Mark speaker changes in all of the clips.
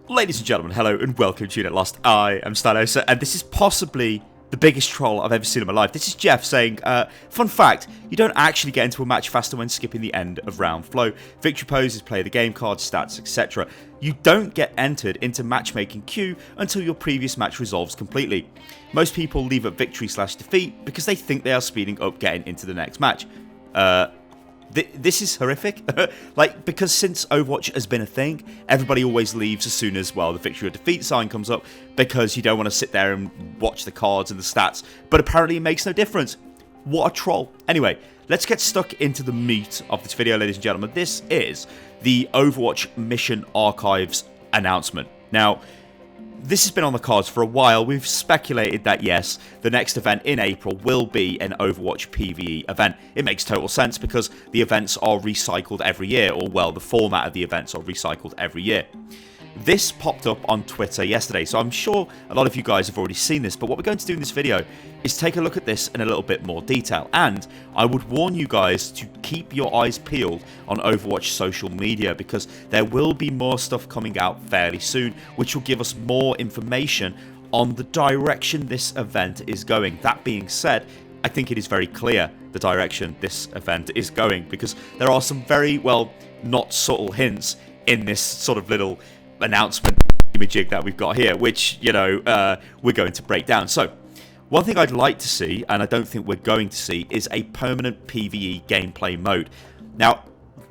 Speaker 1: Ladies and gentlemen, hello and welcome to Unit Lost. I am Stylosa, and this is possibly the biggest troll I've ever seen in my life. This is Jeff saying, fun fact, you don't actually get into a match faster when skipping the end of round flow. Victory poses, play the game cards, stats, etc. You don't get entered into matchmaking queue until your previous match resolves completely. Most people leave at victory/defeat because they think they are speeding up getting into the next match. This is horrific. Because since Overwatch has been a thing, everybody always leaves as soon as, well, the victory or defeat sign comes up because you don't want to sit there and watch the cards and the stats. But apparently it makes no difference. What a troll. Anyway, let's get stuck into the meat of this video, ladies and gentlemen. This is the Overwatch Mission Archives announcement. Now, this has been on the cards for a while. We've speculated that, yes, the next event in April will be an Overwatch PvE event. It makes total sense because the events are recycled every year, or, well, the format of the events are recycled every year. This popped up on Twitter yesterday, so I'm sure a lot of you guys have already seen this, but what we're going to do in this video is take a look at this in a little bit more detail, and I would warn you guys to keep your eyes peeled on Overwatch social media, because there will be more stuff coming out fairly soon, which will give us more information on the direction this event is going. That being said, I think it is very clear the direction this event is going, because there are some very, well, not subtle hints in this sort of little announcement jig that we've got here, which, you know, we're going to break down. So, one thing I'd like to see, and I don't think we're going to see, is a permanent PvE gameplay mode. Now,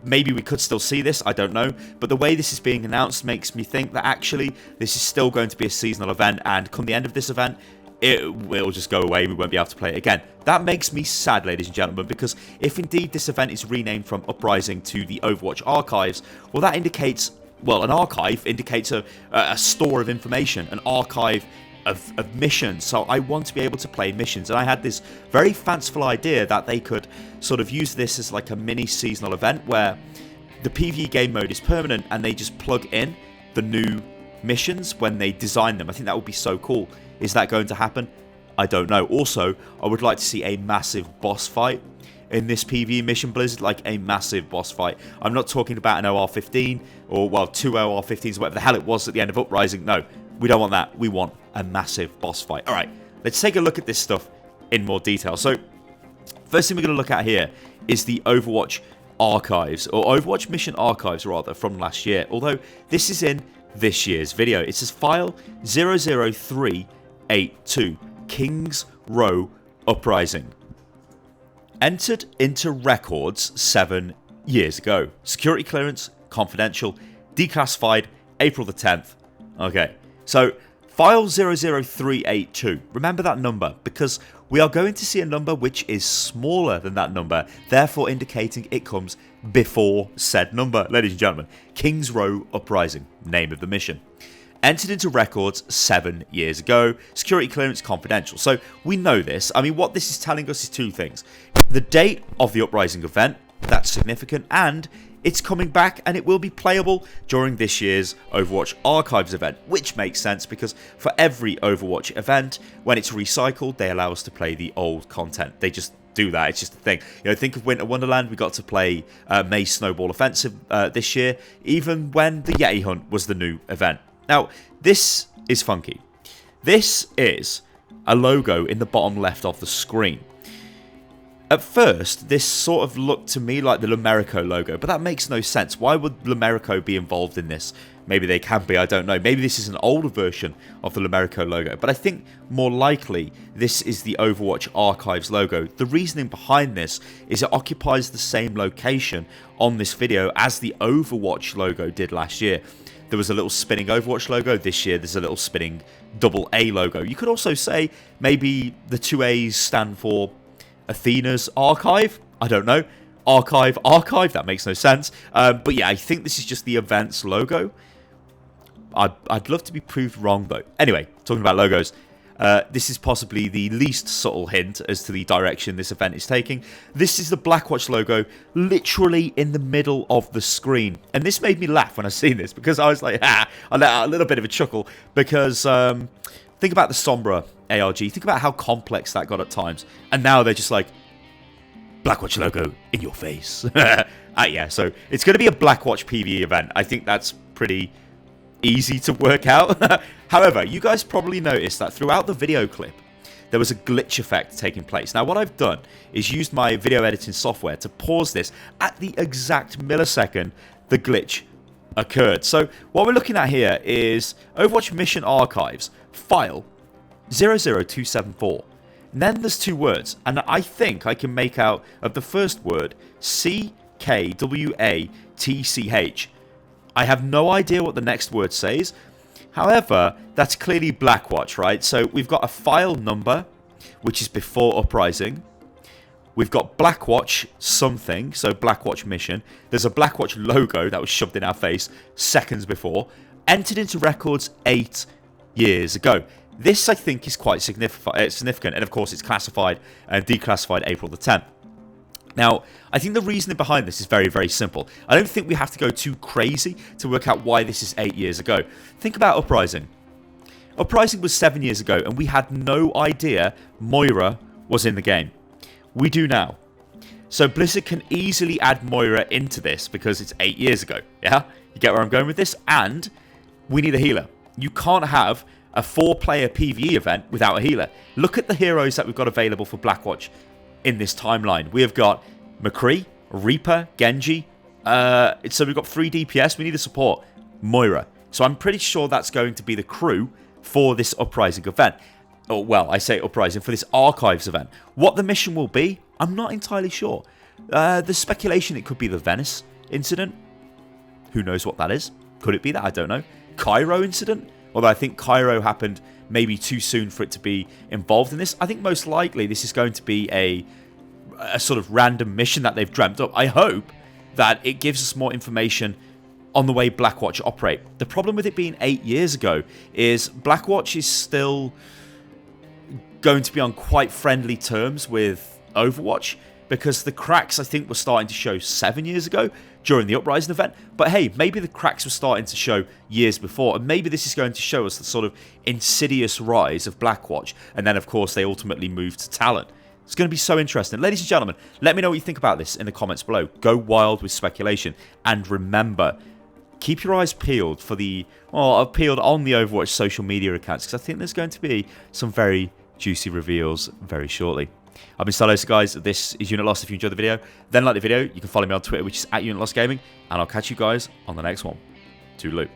Speaker 1: maybe we could still see this, I don't know, but the way this is being announced makes me think that actually this is still going to be a seasonal event, and come the end of this event, it will just go away, we won't be able to play it again. That makes me sad, ladies and gentlemen, because if indeed this event is renamed from Uprising to the Overwatch Archives, well, that indicates, well, an archive indicates a store of information, an archive of missions. So I want to be able to play missions, and I had this very fanciful idea that they could sort of use this as like a mini seasonal event where the PvE game mode is permanent and they just plug in the new missions when they design them. I think that would be so cool. Is that going to happen? I don't know. Also, I would like to see a massive boss fight in this PvE mission, Blizzard, like a massive boss fight. I'm not talking about an OR-15 or, well, 2 OR-15s, whatever the hell it was at the end of Uprising. No, we don't want that. We want a massive boss fight. All right, let's take a look at this stuff in more detail. So, first thing we're going to look at here is the Overwatch Archives, or Overwatch Mission Archives, rather, from last year. Although, this is in this year's video. It says File 00382, Kings Row Uprising. Entered into records 7 years ago. Security clearance, confidential, declassified, April the 10th. Okay, so file 00382. Remember that number, because we are going to see a number which is smaller than that number, therefore indicating it comes before said number. Ladies and gentlemen, Kings Row Uprising, name of the mission. Entered into records 7 years ago. Security clearance confidential. So we know this. I mean, what this is telling us is two things. The date of the Uprising event, that's significant, and it's coming back and it will be playable during this year's Overwatch Archives event, which makes sense because for every Overwatch event, when it's recycled, they allow us to play the old content. They just do that. It's just a thing. You know, think of Winter Wonderland. We got to play May Snowball Offensive this year, even when the Yeti Hunt was the new event. Now, this is funky. This is a logo in the bottom left of the screen. At first, this sort of looked to me like the Lumerico logo, but that makes no sense. Why would Lumerico be involved in this? Maybe they can be, I don't know. Maybe this is an older version of the Lumerico logo, but I think more likely this is the Overwatch Archives logo. The reasoning behind this is it occupies the same location on this video as the Overwatch logo did last year. There was a little spinning Overwatch logo. This year, there's a little spinning double A logo. You could also say maybe the two A's stand for Athena's Archive. I don't know. Archive. That makes no sense. But yeah, I think this is just the event's logo. I'd love to be proved wrong, though. Anyway, talking about logos. This is possibly the least subtle hint as to the direction this event is taking. This is the Blackwatch logo literally in the middle of the screen. And this made me laugh when I seen this because I was like, I let out a little bit of a chuckle because think about the Sombra ARG. Think about how complex that got at times. And now they're just like, Blackwatch logo in your face. Yeah, so it's going to be a Blackwatch PvE event. I think that's pretty easy to work out. However, you guys probably noticed that throughout the video clip, there was a glitch effect taking place. Now, what I've done is used my video editing software to pause this at the exact millisecond the glitch occurred. So what we're looking at here is Overwatch Mission Archives, file 00274. And then there's two words, and I think I can make out of the first word CKWATCH. I have no idea what the next word says. However, that's clearly Blackwatch, right? So we've got a file number, which is before Uprising. We've got Blackwatch something, so Blackwatch mission. There's a Blackwatch logo that was shoved in our face seconds before. Entered into records 8 years ago. This, I think, is quite significant, and of course it's classified and declassified April the 10th. Now, I think the reasoning behind this is very, very simple. I don't think we have to go too crazy to work out why this is 8 years ago. Think about Uprising. Uprising was 7 years ago, and we had no idea Moira was in the game. We do now. So Blizzard can easily add Moira into this because it's 8 years ago. Yeah? You get where I'm going with this? And we need a healer. You can't have a 4-player PvE event without a healer. Look at the heroes that we've got available for Blackwatch in this timeline. We have got McCree, Reaper, Genji. So we've got 3 DPS. We need a support. Moira. So I'm pretty sure that's going to be the crew for this Uprising event. Oh, well, I say Uprising, for this Archives event. What the mission will be, I'm not entirely sure. There's speculation it could be the Venice incident. Who knows what that is? Could it be that? I don't know. Cairo incident? Although I think Cairo happened maybe too soon for it to be involved in this. I think most likely this is going to be a sort of random mission that they've dreamt up. I hope that it gives us more information on the way Blackwatch operate. The problem with it being 8 years ago is Blackwatch is still going to be on quite friendly terms with Overwatch, because the cracks, I think, were starting to show 7 years ago during the Uprising event. But hey, maybe the cracks were starting to show years before, and maybe this is going to show us the sort of insidious rise of Blackwatch, and then of course they ultimately moved to Talon. It's going to be so interesting. Ladies and gentlemen, let me know what you think about this in the comments below. Go wild with speculation, and remember, keep your eyes peeled for peeled on the Overwatch social media accounts, because I think there's going to be some very juicy reveals very shortly. I've been Stylosa, guys. This is Unit Lost. If you enjoyed the video, then like the video. You can follow me on Twitter, which is @UnitLostGaming, and I'll catch you guys on the next one. Toodaloo.